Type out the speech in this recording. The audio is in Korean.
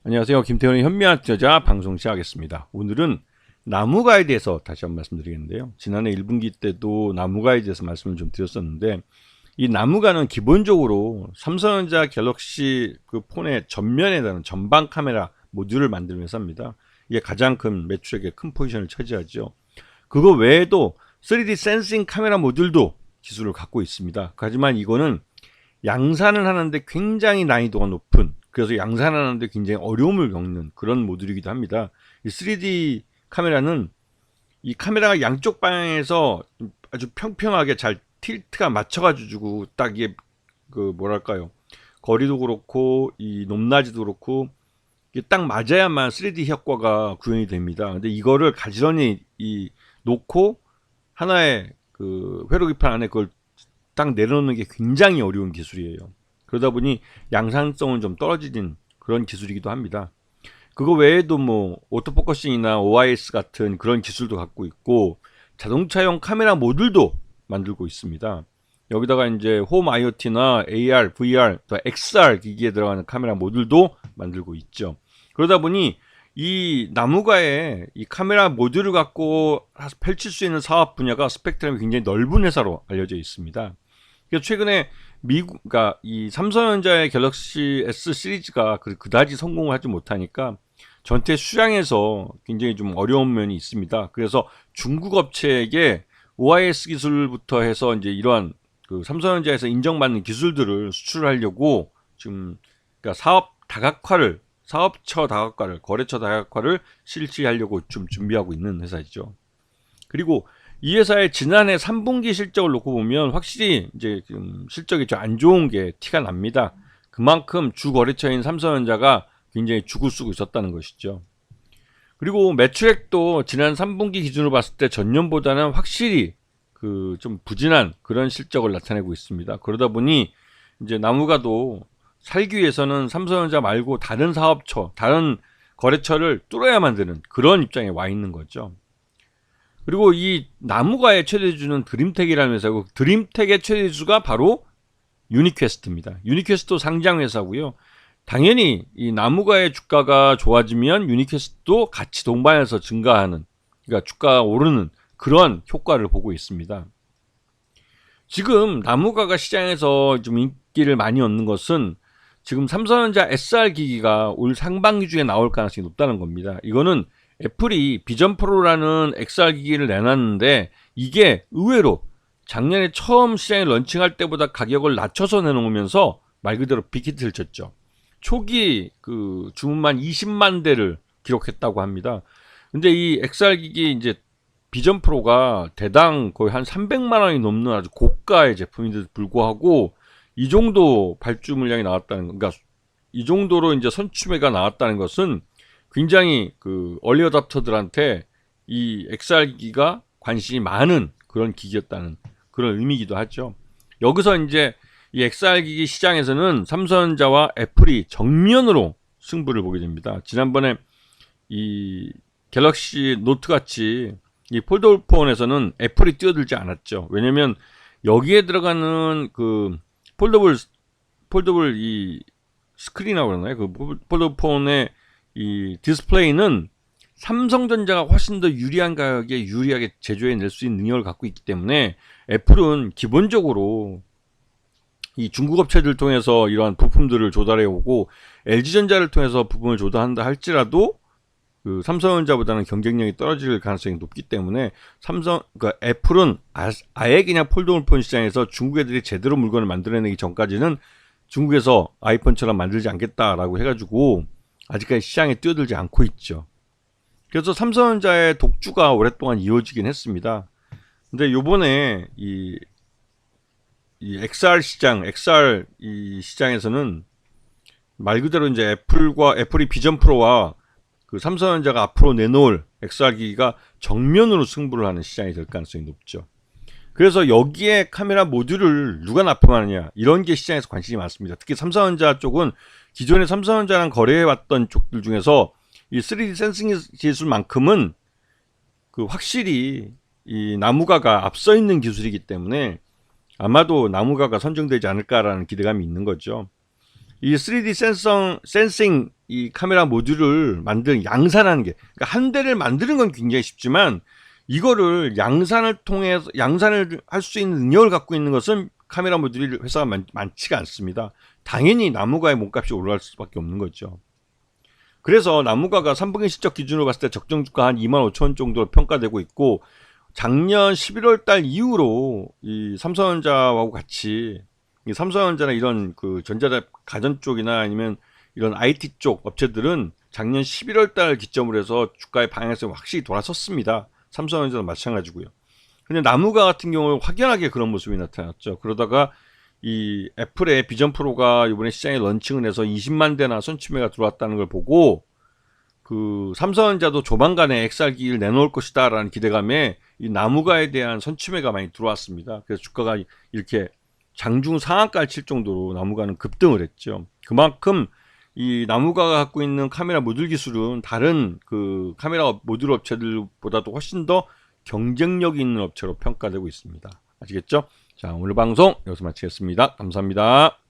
안녕하세요. 김태훈의 현미한 투자 방송 시작하겠습니다. 오늘은 나무가에 대해서 다시 한번 말씀드리겠는데요. 지난해 1분기 때도 나무가에 대해서 말씀을 좀 드렸었는데, 이 나무가는 기본적으로 삼성전자 갤럭시 그 폰의 전면에 다는 전방 카메라 모듈을 만드는 회사입니다. 이게 가장 큰 매출액의 큰 포지션을 차지하죠. 그거 외에도 3D 센싱 카메라 모듈도 기술을 갖고 있습니다. 하지만 이거는 양산을 하는데 굉장히 난이도가 높은, 그래서 양산하는데 굉장히 어려움을 겪는 그런 모듈이기도 합니다. 이 3D 카메라는 이 카메라가 양쪽 방향에서 아주 평평하게 잘 틸트가 맞춰가지고 딱 이게 그 뭐랄까요, 거리도 그렇고 이 높낮이도 그렇고 이게 딱 맞아야만 3D 효과가 구현이 됩니다. 근데 이거를 가지런히 이 놓고 하나의 그 회로기판 안에 그걸 딱 내려놓는 게 굉장히 어려운 기술이에요. 그러다 보니 양산성은 좀 떨어지는 그런 기술이기도 합니다. 그거 외에도 뭐 오토포커싱이나 OIS 같은 그런 기술도 갖고 있고, 자동차용 카메라 모듈도 만들고 있습니다. 여기다가 이제 홈 IoT나 AR, VR, 또 XR 기기에 들어가는 카메라 모듈도 만들고 있죠. 그러다 보니 이 나무가의 이 카메라 모듈을 갖고 펼칠 수 있는 사업 분야가 스펙트럼이 굉장히 넓은 회사로 알려져 있습니다. 최근에 그러니까 이 삼성전자의 갤럭시 S 시리즈가 그다지 성공을 하지 못하니까 전체 수량에서 굉장히 좀 어려운 면이 있습니다. 그래서 중국 업체에게 OIS 기술부터 해서 이제 이러한 그 삼성전자에서 인정받는 기술들을 수출하려고 지금 그러니까 사업처 다각화를, 거래처 다각화를 실시하려고 좀 준비하고 있는 회사이죠. 그리고 이 회사의 지난해 3분기 실적을 놓고 보면 확실히 이제 좀 실적이 좀 안 좋은 게 티가 납니다. 그만큼 주 거래처인 삼성전자가 굉장히 죽을 쓰고 있었다는 것이죠. 그리고 매출액도 지난 3분기 기준으로 봤을 때 전년보다는 확실히 그 좀 부진한 그런 실적을 나타내고 있습니다. 그러다 보니 이제 나무가도 살기 위해서는 삼성전자 말고 다른 사업처, 다른 거래처를 뚫어야만 되는 그런 입장에 와 있는 거죠. 그리고 이 나무가의 최대주는 드림텍이라는 회사고, 드림텍의 최대주가 바로 유니퀘스트입니다. 유니퀘스트도 상장 회사고요. 당연히 이 나무가의 주가가 좋아지면 유니퀘스트도 같이 동반해서 증가하는, 그러니까 주가가 오르는 그런 효과를 보고 있습니다. 지금 나무가가 시장에서 좀 인기를 많이 얻는 것은 지금 삼성전자 SR 기기가 올 상반기 중에 나올 가능성이 높다는 겁니다. 이거는 애플이 비전 프로라는 XR 기기를 내놨는데, 이게 의외로 작년에 처음 시장에 런칭할 때보다 가격을 낮춰서 내놓으면서 말 그대로 빅히트를 쳤죠. 초기 그 주문만 20만 대를 기록했다고 합니다. 근데 이 XR 기기 이제 비전 프로가 대당 거의 한 300만 원이 넘는 아주 고가의 제품인데도 불구하고 이 정도 발주 물량이 나왔다는, 그러니까 이 정도로 이제 선추매가 나왔다는 것은 굉장히 그 얼리 어답터들한테 이 XR 기기가 관심이 많은 그런 기기였다는 그런 의미이기도 하죠. 여기서 이제 이 XR 기기 시장에서는 삼성전자와 애플이 정면으로 승부를 보게 됩니다. 지난번에 이 갤럭시 노트 같이 이 폴더블 폰에서는 애플이 뛰어들지 않았죠. 왜냐면 여기에 들어가는 그 폴더블 이 스크린이라고 그러나요? 그 폴더블 폰의 이 디스플레이는 삼성전자가 훨씬 더 유리한 가격에 유리하게 제조해낼 수 있는 능력을 갖고 있기 때문에 애플은 기본적으로 이 중국 업체들 통해서 이러한 부품들을 조달해 오고, LG전자를 통해서 부품을 조달한다 할지라도 그 삼성전자보다는 경쟁력이 떨어질 가능성이 높기 때문에 그러니까 애플은 아예 그냥 폴더블폰 시장에서 중국 애들이 제대로 물건을 만들어내기 전까지는 중국에서 아이폰처럼 만들지 않겠다라고 해가지고 아직까지 시장에 뛰어들지 않고 있죠. 그래서 삼성전자의 독주가 오랫동안 이어지긴 했습니다. 근데 요번에 이 XR 시장, XR 이 시장에서는 말 그대로 이제 애플이 비전 프로와 그 삼성전자가 앞으로 내놓을 XR 기기가 정면으로 승부를 하는 시장이 될 가능성이 높죠. 그래서 여기에 카메라 모듈을 누가 납품하느냐, 이런 게 시장에서 관심이 많습니다. 특히 삼성전자 쪽은 기존에 삼성전자랑 거래해왔던 쪽들 중에서 이 3D 센싱 기술만큼은 그 확실히 이 나무가가 앞서 있는 기술이기 때문에 아마도 나무가가 선정되지 않을까라는 기대감이 있는 거죠. 이 3D 센싱 이 카메라 모듈을 양산하는 게, 그러니까 한 대를 만드는 건 굉장히 쉽지만 이거를 양산을 통해서 양산을 할 수 있는 능력을 갖고 있는 것은 카메라 모듈 회사가 많지가 않습니다. 당연히 나무가의 몸값이 올라갈 수밖에 없는 거죠. 그래서 나무가가 3분기 실적 기준으로 봤을 때 적정 주가 한 25,000원 정도로 평가되고 있고, 작년 11월 달 이후로 이 삼성전자하고 같이 이 삼성전자나 이런 그 전자제 가전 쪽이나 아니면 이런 IT 쪽 업체들은 작년 11월 달 기점으로 해서 주가의 방향성이 확실히 돌아섰습니다. 삼성전자도 마찬가지고요. 근데 나무가 같은 경우는 확연하게 그런 모습이 나타났죠. 그러다가 이 애플의 비전 프로가 이번에 시장에 런칭을 해서 20만 대나 선취매가 들어왔다는 걸 보고 그 삼성전자도 조만간에 XR 기기를 내놓을 것이다 라는 기대감에 이 나무가에 대한 선취매가 많이 들어왔습니다. 그래서 주가가 이렇게 장중 상한가를 칠 정도로 나무가는 급등을 했죠. 그만큼 이 나무가가 갖고 있는 카메라 모듈 기술은 다른 그 카메라 모듈 업체들보다도 훨씬 더 경쟁력 있는 업체로 평가되고 있습니다. 아시겠죠? 자, 오늘 방송 여기서 마치겠습니다. 감사합니다.